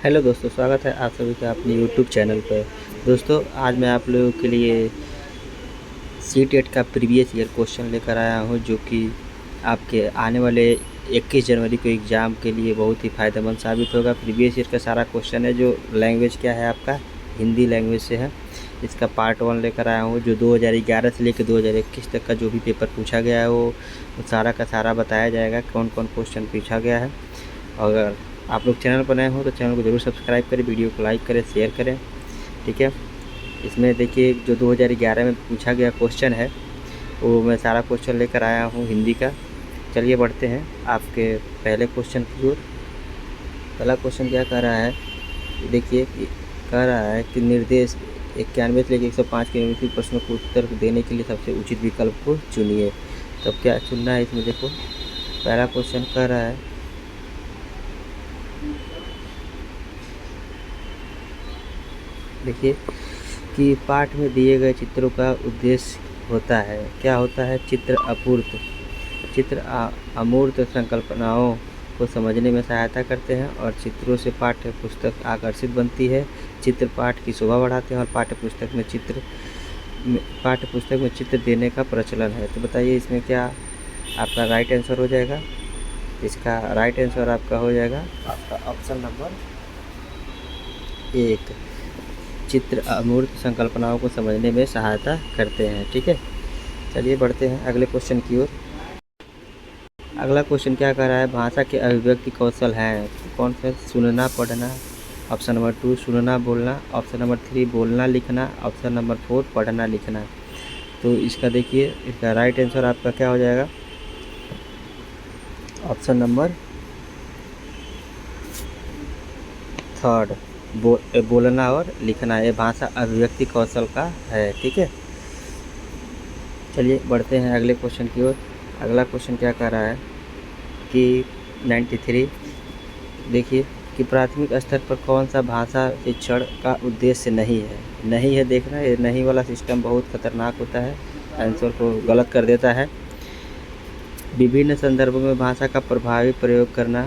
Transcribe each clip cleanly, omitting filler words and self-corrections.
Hello दोस्तों, स्वागत है आप सभी का अपने यूट्यूब चैनल पर। दोस्तों, आज मैं आप लोगों के लिए सी टेट का प्रीवियस ईयर क्वेश्चन लेकर आया हूं, जो कि आपके आने वाले 21 जनवरी को एग्ज़ाम के लिए बहुत ही फ़ायदेमंद साबित होगा। प्रीवियस ईयर का सारा क्वेश्चन है, जो लैंग्वेज क्या है आपका, हिंदी लैंग्वेज से है। इसका पार्ट 1 लेकर आया हूँ, जो 2011 से लेकर 2021 तक का जो भी पेपर पूछा गया है वो सारा का सारा बताया जाएगा, कौन कौन क्वेश्चन पूछा गया है। अगर आप लोग चैनल पर नए हो तो चैनल को ज़रूर सब्सक्राइब करें, वीडियो को लाइक करें, शेयर करें। ठीक है, इसमें देखिए जो 2011 में पूछा गया क्वेश्चन है वो मैं सारा क्वेश्चन लेकर आया हूँ हिंदी का। चलिए बढ़ते हैं आपके पहले क्वेश्चन की ओर। पहला क्वेश्चन क्या कह रहा है, देखिए कह रहा है कि निर्देश 91 से लेकर 105 के निम्नलिखित प्रश्नों को उत्तर देने के लिए सबसे उचित विकल्प को चुनिए। तब क्या चुनना है इसमें, देखो पहला क्वेश्चन कह रहा है, देखिए कि पाठ में दिए गए चित्रों का उद्देश्य होता है, क्या होता है, चित्र अमूर्त संकल्पनाओं को समझने में सहायता करते हैं और चित्रों से पाठ्य पुस्तक आकर्षित बनती है। चित्र पाठ की शोभा बढ़ाते हैं और पाठ्य पुस्तक में चित्र देने का प्रचलन है। तो बताइए इसमें क्या आपका राइट आंसर हो जाएगा। इसका राइट आंसर आपका हो जाएगा आपका ऑप्शन नंबर 1। चित्र अमूर्त संकल्पनाओं को समझने में सहायता करते हैं। ठीक है, चलिए बढ़ते हैं अगले क्वेश्चन की ओर। अगला क्वेश्चन क्या कह रहा है, भाषा के अभिव्यक्ति कौशल हैं कौन से, सुनना पढ़ना, ऑप्शन नंबर 2 सुनना बोलना, ऑप्शन नंबर 3 बोलना लिखना, ऑप्शन नंबर 4 पढ़ना लिखना। तो इसका देखिए इसका राइट आंसर आपका क्या हो जाएगा, ऑप्शन नंबर 3 बोलना और लिखना। ये भाषा अभिव्यक्ति कौशल का है। ठीक है, चलिए बढ़ते हैं अगले क्वेश्चन की ओर। अगला क्वेश्चन क्या कह रहा है कि 93, देखिए कि प्राथमिक स्तर पर कौन सा भाषा शिक्षण का उद्देश्य नहीं है देखना। ये नहीं वाला सिस्टम बहुत खतरनाक होता है, आंसर को गलत कर देता है। विभिन्न संदर्भों में भाषा का प्रभावी प्रयोग करना,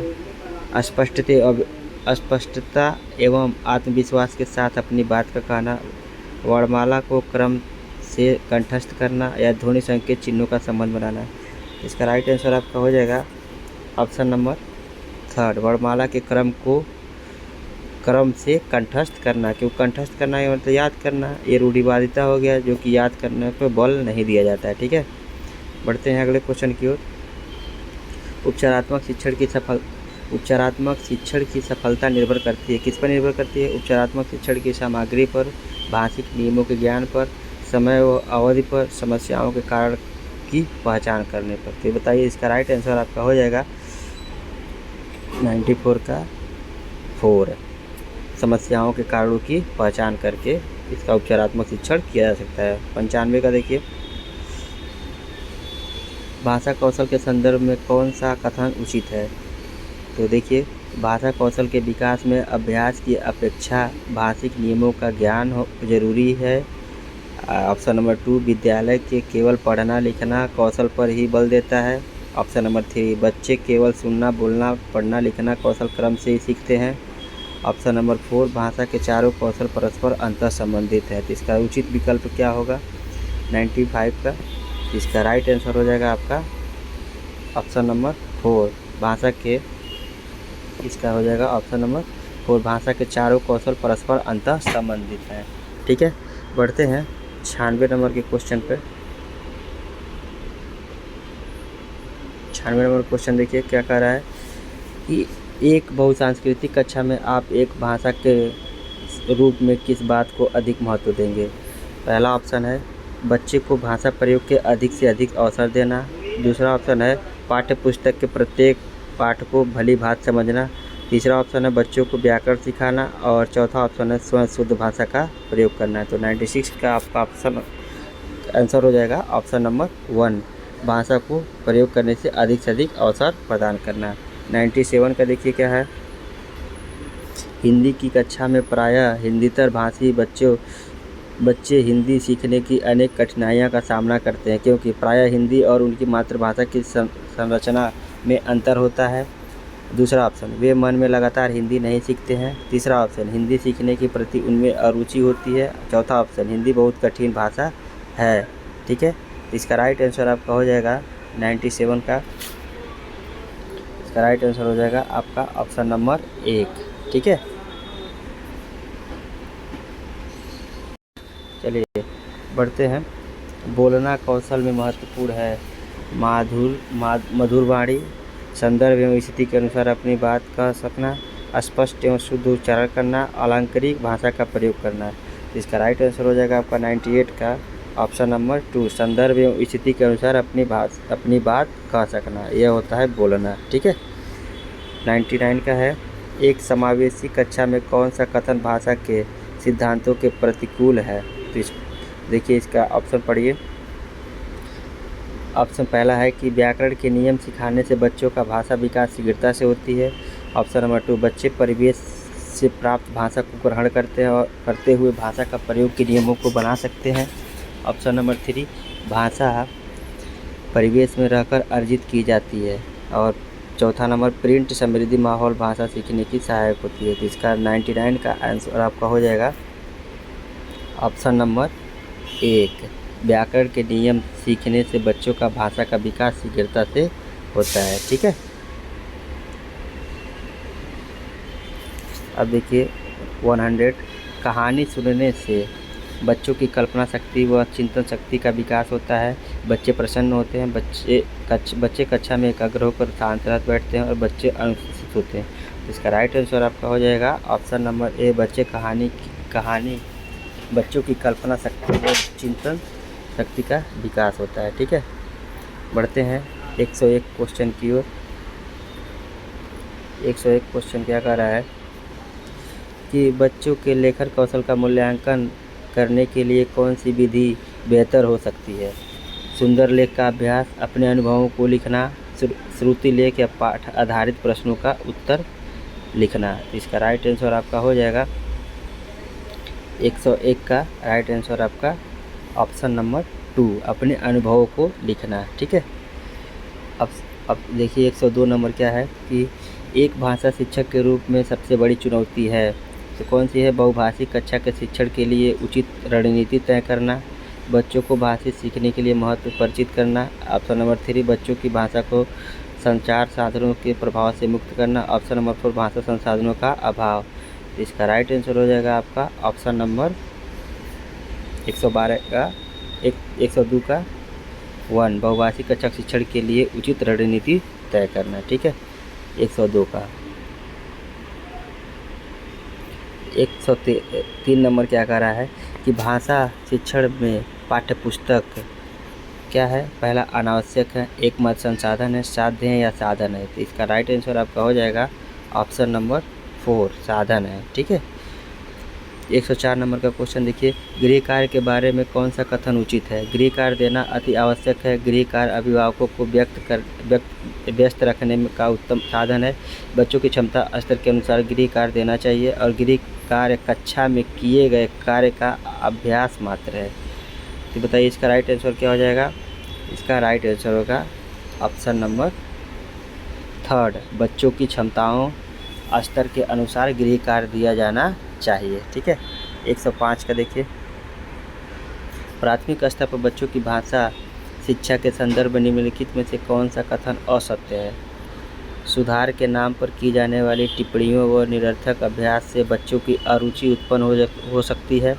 अस्पष्टता एवं आत्मविश्वास के साथ अपनी बात का कहना, वर्णमाला को क्रम से कंठस्थ करना या ध्वनि संकेत चिन्हों का संबंध बनाना। इसका राइट आंसर आपका हो जाएगा ऑप्शन नंबर 3 वर्णमाला के क्रम से कंठस्थ करना। क्यों कंठस्थ करना है, मतलब याद करना। ये रूढ़िवादिता हो गया, जो कि याद करने पर बल नहीं दिया जाता है। ठीक है, बढ़ते हैं अगले क्वेश्चन की ओर। उपचारात्मक शिक्षण की सफलता निर्भर करती है, किस पर निर्भर करती है, उपचारात्मक शिक्षण की सामग्री पर, भाषिक नियमों के ज्ञान पर, समय व अवधि पर, समस्याओं के कारण की पहचान करने पर। तो बताइए इसका राइट आंसर आपका हो जाएगा 94 का 4 समस्याओं के कारणों की पहचान करके इसका उपचारात्मक शिक्षण किया जा सकता है। 95 का देखिए, भाषा कौशल के संदर्भ में कौन सा कथन उचित है। तो देखिए भाषा कौशल के विकास में अभ्यास की अपेक्षा भाषिक नियमों का ज्ञान जरूरी है। ऑप्शन नंबर 2 विद्यालय के केवल पढ़ना लिखना कौशल पर ही बल देता है। ऑप्शन नंबर 3 बच्चे केवल सुनना बोलना पढ़ना लिखना कौशल क्रम से ही सीखते हैं। ऑप्शन नंबर 4 भाषा के चारों कौशल परस्पर अंतर संबंधित है। तो इसका उचित विकल्प क्या होगा 95 का। इसका राइट आंसर हो जाएगा आपका ऑप्शन नंबर 4 भाषा के, इसका हो जाएगा ऑप्शन नंबर 4 भाषा के चारों कौशल परस्पर अंतर संबंधित हैं। ठीक है, बढ़ते हैं 96 नंबर के क्वेश्चन पे। 96 नंबर क्वेश्चन देखिए क्या कह रहा है कि एक बहुसांस्कृतिक कक्षा में आप एक भाषा के रूप में किस बात को अधिक महत्व देंगे। पहला ऑप्शन है बच्चे को भाषा प्रयोग के अधिक से अधिक अवसर देना। दूसरा ऑप्शन है पाठ्य पुस्तक के प्रत्येक पाठ को भली भांति समझना। तीसरा ऑप्शन है बच्चों को व्याकरण सिखाना और चौथा ऑप्शन है स्वयं शुद्ध भाषा का प्रयोग करना है। तो 96 का आपका ऑप्शन आंसर हो जाएगा ऑप्शन नंबर 1 भाषा को प्रयोग करने से अधिक अवसर प्रदान करना। 97 का देखिए क्या है, हिंदी की कक्षा में प्रायः हिंदीतर भाषी बच्चे हिंदी सीखने की अनेक कठिनाइयों का सामना करते हैं, क्योंकि प्रायः हिंदी और उनकी मातृभाषा की संरचना में अंतर होता है। दूसरा ऑप्शन, वे मन में लगातार हिंदी नहीं सीखते हैं। तीसरा ऑप्शन, हिंदी सीखने के प्रति उनमें अरुचि होती है। चौथा ऑप्शन, हिंदी बहुत कठिन भाषा है। ठीक है, इसका राइट आंसर आपका हो जाएगा 97 का, इसका राइट आंसर हो जाएगा आपका ऑप्शन नंबर 1। ठीक है, चलिए बढ़ते हैं। बोलना कौशल में महत्वपूर्ण है मधुर वाणी, संदर्भ एवं स्थिति के अनुसार अपनी बात कह सकना, स्पष्ट एवं शुद्ध उच्चारण करना, अलंकारिक भाषा का प्रयोग करना। इसका राइट आंसर हो जाएगा आपका 98 का ऑप्शन नंबर 2, संदर्भ एवं स्थिति के अनुसार अपनी बात कह सकना, यह होता है बोलना। ठीक है, 99 का है, एक समावेशी कक्षा में कौन सा कथन भाषा के सिद्धांतों के प्रतिकूल है। तो देखिए इसका ऑप्शन पढ़िए। ऑप्शन पहला है कि व्याकरण के नियम सिखाने से बच्चों का भाषा विकास शीघ्रता से होती है। ऑप्शन नंबर 2, बच्चे परिवेश से प्राप्त भाषा को ग्रहण करते हैं और करते हुए भाषा का प्रयोग के नियमों को बना सकते हैं। ऑप्शन नंबर 3, भाषा परिवेश में रहकर अर्जित की जाती है। और चौथा नंबर, प्रिंट समृद्धि माहौल भाषा सीखने की सहायक होती है। तो इसका 99 का आंसर आपका हो जाएगा ऑप्शन नंबर 1, व्याकरण के नियम सीखने से बच्चों का भाषा का विकास शीघ्रता से होता है। ठीक है, अब देखिए 100, कहानी सुनने से बच्चों की कल्पना शक्ति व चिंतन शक्ति का विकास होता है। बच्चे प्रसन्न होते हैं, बच्चे कक्षा में एकाग्र होकर शांत रहकर बैठते हैं और बच्चे अनुशासित होते हैं। तो इसका राइट आंसर आपका हो जाएगा ऑप्शन नंबर ए, बच्चों की कल्पना शक्ति व चिंतन शक्ति का विकास होता है। ठीक है, बढ़ते हैं 101 क्वेश्चन की ओर। 101 क्वेश्चन क्या कह रहा है कि बच्चों के लेखन कौशल का मूल्यांकन करने के लिए कौन सी विधि बेहतर हो सकती है। सुंदर लेख का अभ्यास, अपने अनुभवों को लिखना, श्रुति लेख या पाठ आधारित प्रश्नों का उत्तर लिखना। इसका राइट आंसर आपका हो जाएगा 101 का राइट आंसर आपका ऑप्शन नंबर 2, अपने अनुभवों को लिखना। ठीक है, अब देखिए 102 नंबर क्या है कि एक भाषा शिक्षक के रूप में सबसे बड़ी चुनौती है। तो कौन सी है। बहुभाषी कक्षा के शिक्षण के लिए उचित रणनीति तय करना, बच्चों को भाषा सीखने के लिए महत्व परिचित करना। ऑप्शन नंबर 3, बच्चों की भाषा को संचार साधनों के प्रभाव से मुक्त करना। ऑप्शन नंबर 4, भाषा संसाधनों का अभाव। इसका राइट आंसर हो जाएगा आपका ऑप्शन नंबर 112 का 102 का 1, बहुभाषी कक्षा शिक्षण के लिए उचित रणनीति तय करना। ठीक है, 102 का 103 नंबर क्या कह रहा है कि भाषा शिक्षण में पाठ्य पुस्तक क्या है। पहला, अनावश्यक है, एकमात्र संसाधन है, साध्य है या साधन है। तो इसका राइट आंसर आपका हो जाएगा ऑप्शन नंबर 4, साधन है। ठीक है, 104 नंबर का क्वेश्चन देखिए, गृह कार्य के बारे में कौन सा कथन उचित है। गृह कार्य देना अति आवश्यक है, गृह कार्य अभिभावकों को व्यस्त रखने में का उत्तम साधन है, बच्चों की क्षमता स्तर के अनुसार गृह कार्य देना चाहिए और गृह कार्य कक्षा में किए गए कार्य का अभ्यास मात्र है। तो बताइए इसका राइट आंसर क्या हो जाएगा। इसका राइट आंसर होगा ऑप्शन नंबर 3, बच्चों की क्षमताओं स्तर के अनुसार गृह कार्य दिया जाना चाहिए। ठीक है, 105 का देखिए, प्राथमिक स्तर पर बच्चों की भाषा शिक्षा के संदर्भ में निम्नलिखित में से कौन सा कथन असत्य है। सुधार के नाम पर की जाने वाली टिप्पणियों व निरर्थक अभ्यास से बच्चों की अरुचि उत्पन्न हो सकती है।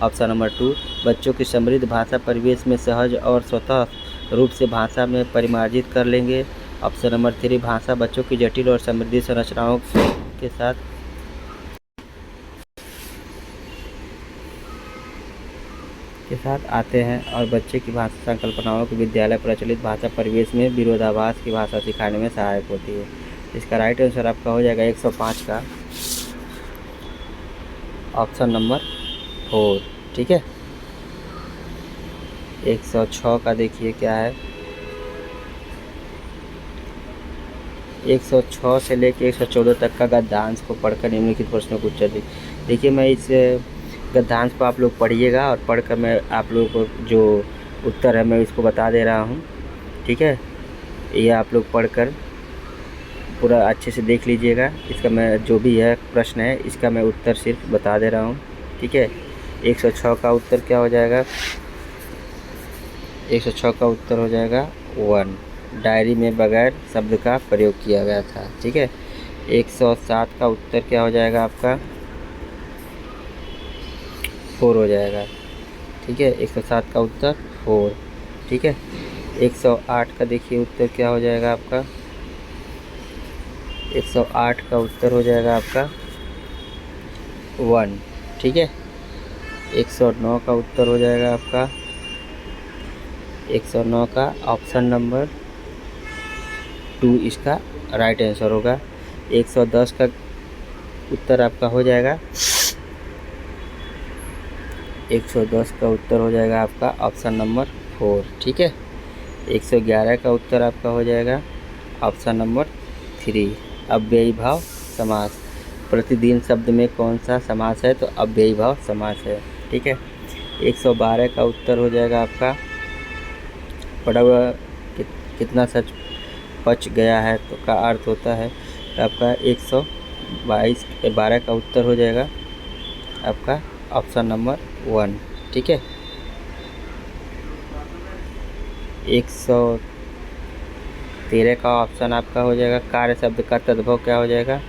ऑप्शन नंबर 2, बच्चों की समृद्ध भाषा परिवेश में सहज और स्वतः रूप से भाषा में परिमार्जित कर लेंगे। ऑप्शन नंबर 3, भाषा बच्चों की जटिल और समृद्ध संरचनाओं के साथ आते हैं और बच्चे की भाषा संकल्पनाओं की विद्यालय प्रचलित भाषा परिवेश में विरोधाभास की भाषा सिखाने में सहायक होती है। इसका राइट आंसर आपका हो जाएगा 105 का ऑप्शन नंबर 4। ठीक है, 106 का देखिए क्या है। 106 से लेकर 114 तक का गद्यांश को पढ़कर निम्नलिखित प्रश्नों को उत्तर देखिए। मैं इस गद्यांश को आप लोग पढ़िएगा और पढ़कर मैं आप लोगों को जो उत्तर है मैं इसको बता दे रहा हूँ। ठीक है, ये आप लोग पढ़कर पूरा अच्छे से देख लीजिएगा। इसका मैं जो भी है प्रश्न है इसका मैं उत्तर सिर्फ बता दे रहा हूँ, ठीक है। 106 का उत्तर क्या हो जाएगा? 106 का उत्तर हो जाएगा 1। डायरी में बगैर शब्द का प्रयोग किया गया था, ठीक है। 107 का उत्तर क्या हो जाएगा आपका? 4 हो जाएगा, ठीक है। 107 का उत्तर 4, ठीक है। 108 का देखिए उत्तर क्या हो जाएगा आपका? 108 का उत्तर हो जाएगा आपका 1, ठीक है। 109 का उत्तर हो जाएगा आपका 109 का ऑप्शन नंबर 2 इसका राइट आंसर होगा। 110 का उत्तर आपका हो जाएगा 110 का उत्तर हो जाएगा आपका ऑप्शन नंबर 4, ठीक है। 111 का उत्तर आपका हो जाएगा ऑप्शन नंबर 3, अव्ययी भाव समास। प्रतिदिन शब्द में कौन सा समास है? तो अव्ययी भाव समास है, ठीक है। 112 का उत्तर हो जाएगा आपका पड़ा हुआ कितना सच पच गया है तो का अर्थ होता है तो आपका 112 का उत्तर हो जाएगा आपका ऑप्शन नंबर 1, ठीक है। 113 का ऑप्शन आपका हो जाएगा कार्य शब्द का तद्भव क्या हो जाएगा?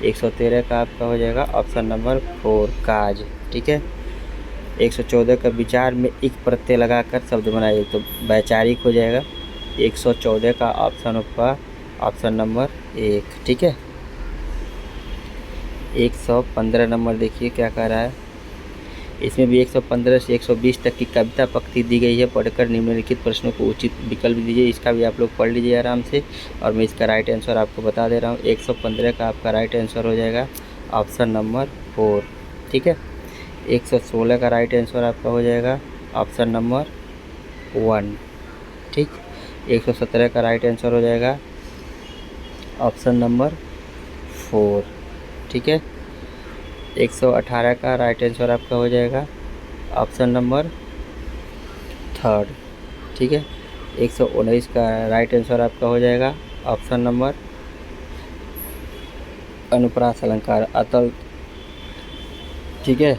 113 का आपका हो जाएगा ऑप्शन नंबर 4, काज, ठीक है। 114 का विचार में एक प्रत्यय लगाकर शब्द बनाइए तो वैचारिक हो जाएगा। 114 का ऑप्शन आपका ऑप्शन नंबर 1, ठीक है। 115 नंबर देखिए क्या कह रहा है। इसमें भी 115 से 120 तक की कविता पंक्ति दी गई है। पढ़कर निम्नलिखित प्रश्नों को उचित विकल्प दीजिए। इसका भी आप लोग पढ़ लीजिए आराम से और मैं इसका राइट आंसर आपको बता दे रहा हूँ। 115 का आपका राइट आंसर हो जाएगा ऑप्शन नंबर 4, ठीक है। 116 का राइट आंसर आपका हो जाएगा ऑप्शन नंबर 1, ठीक। 117 का राइट आंसर हो जाएगा ऑप्शन नंबर 4, ठीक है। 118 का राइट आंसर आपका हो जाएगा ऑप्शन नंबर 3, ठीक है। 119 का राइट आंसर आपका हो जाएगा ऑप्शन नंबर अनुप्रास अलंकार अतल, ठीक है।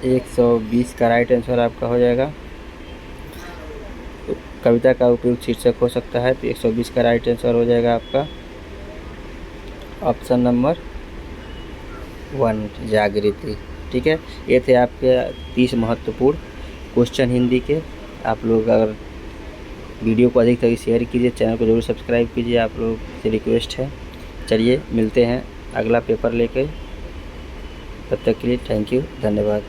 120 का राइट आंसर आपका हो जाएगा कविता का उपयुक्त शीर्षक हो सकता है तो 120 का राइट आंसर हो जाएगा आपका ऑप्शन नंबर 1, जागृति, ठीक है। ये थे आपके 30 महत्वपूर्ण क्वेश्चन हिंदी के। आप लोग अगर वीडियो को अधिक से अधिक शेयर कीजिए, चैनल को जरूर सब्सक्राइब कीजिए, आप लोग से रिक्वेस्ट है। चलिए मिलते हैं अगला पेपर लेकर, तब तक के लिए थैंक यू, धन्यवाद।